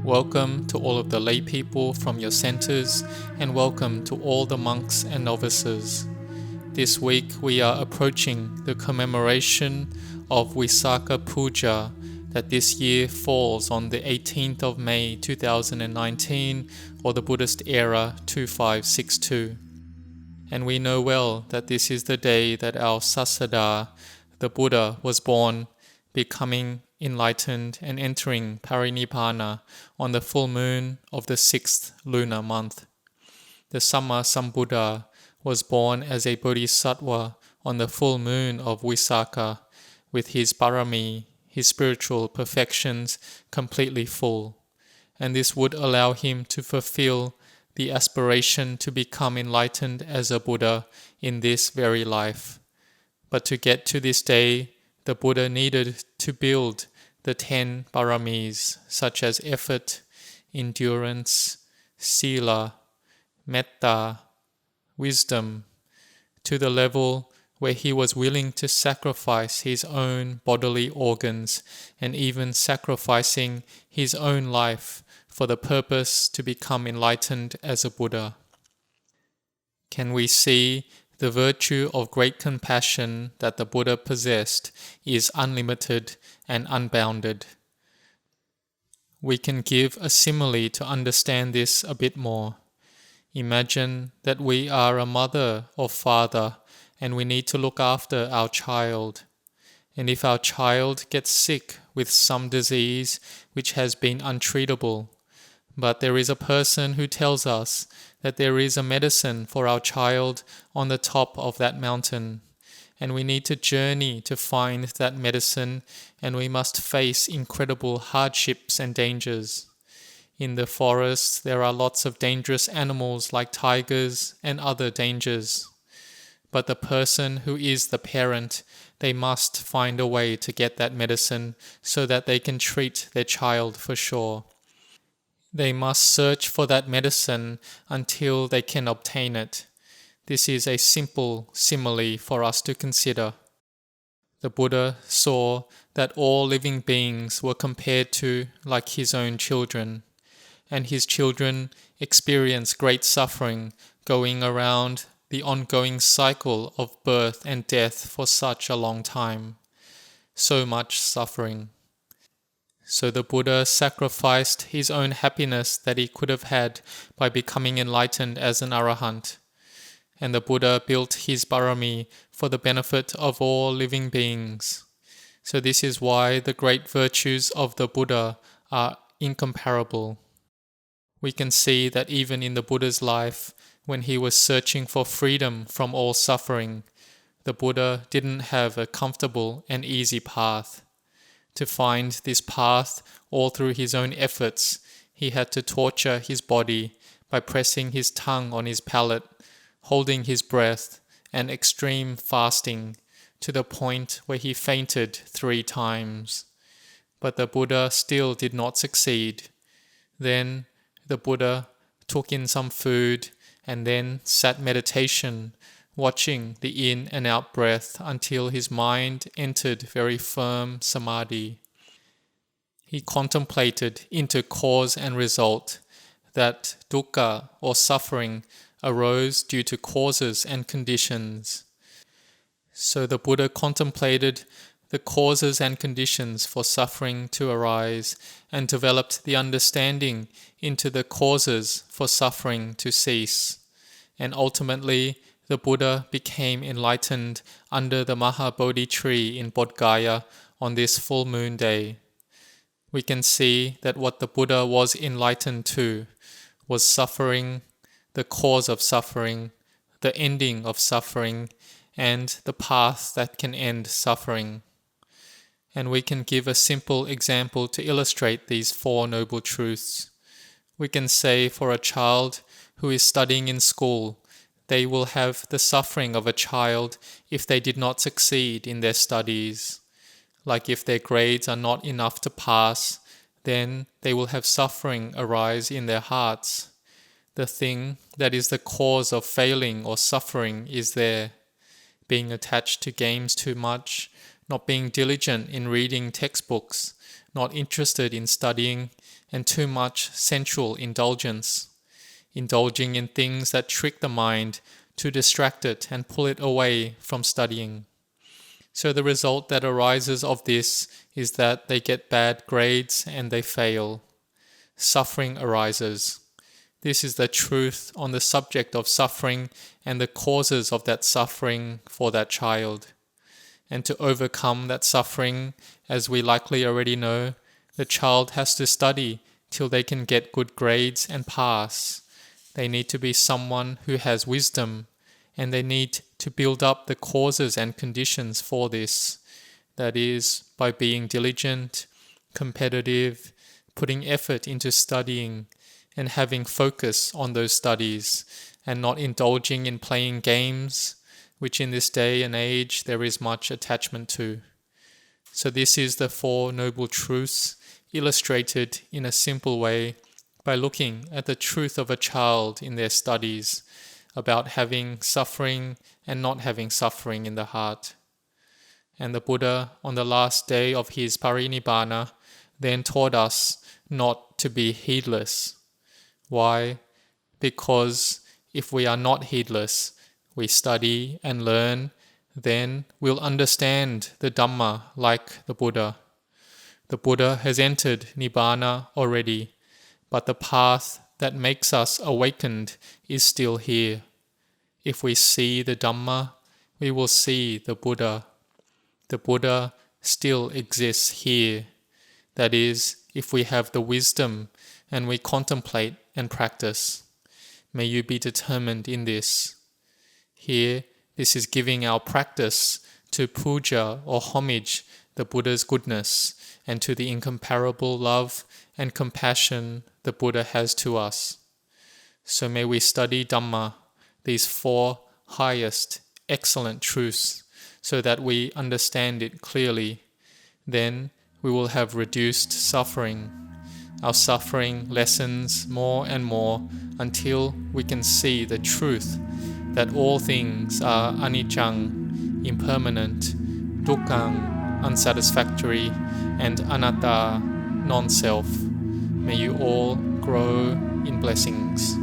Welcome to all of the lay people from your centers, and welcome to all the monks and novices. This week we are approaching the commemoration of Visakha Puja that this year falls on the 18th of May 2019, or the Buddhist era 2562. And we know well that this is the day that our Sasada, the Buddha, was born, becoming enlightened and entering Parinibbana on the full moon of the 6th lunar month. The Samma Sambuddha was born as a Bodhisattva on the full moon of Visakha, with his parami, his spiritual perfections, completely full. And this would allow him to fulfill the aspiration to become enlightened as a Buddha in this very life. But to get to this day, the Buddha needed to build the 10 paramis, such as effort, endurance, sila, metta, wisdom, to the level where he was willing to sacrifice his own bodily organs and even sacrificing his own life for the purpose to become enlightened as a Buddha. Can we see the virtue of great compassion that the Buddha possessed is unlimited and unbounded? We can give a simile to understand this a bit more. Imagine that we are a mother or father and we need to look after our child. And if our child gets sick with some disease which has been untreatable, but there is a person who tells us that there is a medicine for our child on the top of that mountain, and we need to journey to find that medicine, and we must face incredible hardships and dangers. In the forest, there are lots of dangerous animals like tigers and other dangers. But the person who is the parent, they must find a way to get that medicine so that they can treat their child for sure. They must search for that medicine until they can obtain it. This is a simple simile for us to consider. The Buddha saw that all living beings were compared to like his own children, and his children experience great suffering going around the ongoing cycle of birth and death for such a long time. So much suffering. So the Buddha sacrificed his own happiness that he could have had by becoming enlightened as an arahant. And the Buddha built his parami for the benefit of all living beings. So this is why the great virtues of the Buddha are incomparable. We can see that even in the Buddha's life, when he was searching for freedom from all suffering, the Buddha didn't have a comfortable and easy path. To find this path all through his own efforts, he had to torture his body by pressing his tongue on his palate, holding his breath, and extreme fasting to the point where he fainted 3 times. But the Buddha still did not succeed. Then the Buddha took in some food and then sat meditation, watching the in and out breath until his mind entered very firm samadhi. He contemplated into cause and result, that dukkha or suffering arose due to causes and conditions. So the Buddha contemplated the causes and conditions for suffering to arise and developed the understanding into the causes for suffering to cease. And ultimately, the Buddha became enlightened under the Mahabodhi tree in Bodh Gaya on this full moon day. We can see that what the Buddha was enlightened to was suffering, the cause of suffering, the ending of suffering, and the path that can end suffering. And we can give a simple example to illustrate these 4 noble truths. We can say for a child who is studying in school, they will have the suffering of a child if they did not succeed in their studies. Like if their grades are not enough to pass, then they will have suffering arise in their hearts. The thing that is the cause of failing or suffering is there. Being attached to games too much, not being diligent in reading textbooks, not interested in studying, and too much sensual indulgence, indulging in things that trick the mind to distract it and pull it away from studying. So the result that arises of this is that they get bad grades and they fail. Suffering arises. This is the truth on the subject of suffering and the causes of that suffering for that child. And to overcome that suffering, as we likely already know, the child has to study till they can get good grades and pass. They need to be someone who has wisdom, and they need to build up the causes and conditions for this. That is, by being diligent, competitive, putting effort into studying, and having focus on those studies, and not indulging in playing games, which in this day and age there is much attachment to. So this is the Four Noble Truths illustrated in a simple way by looking at the truth of a child in their studies about having suffering and not having suffering in the heart. And the Buddha, on the last day of his parinibbana, then taught us not to be heedless. Why? Because if we are not heedless, we study and learn, then we'll understand the Dhamma like the Buddha. The Buddha has entered Nibbana already, but the path that makes us awakened is still here. If we see the Dhamma, we will see the Buddha. The Buddha still exists here. That is, if we have the wisdom and we contemplate and practice. May you be determined in this. Here, this is giving our practice to puja or homage the Buddha's goodness and to the incomparable love and compassion the Buddha has to us. So may we study Dhamma, these four highest, excellent truths, so that we understand it clearly. Then we will have reduced suffering. Our suffering lessens more and more until we can see the truth that all things are anicca, impermanent, dukkha, unsatisfactory, and anatta, non-self. May you all grow in blessings.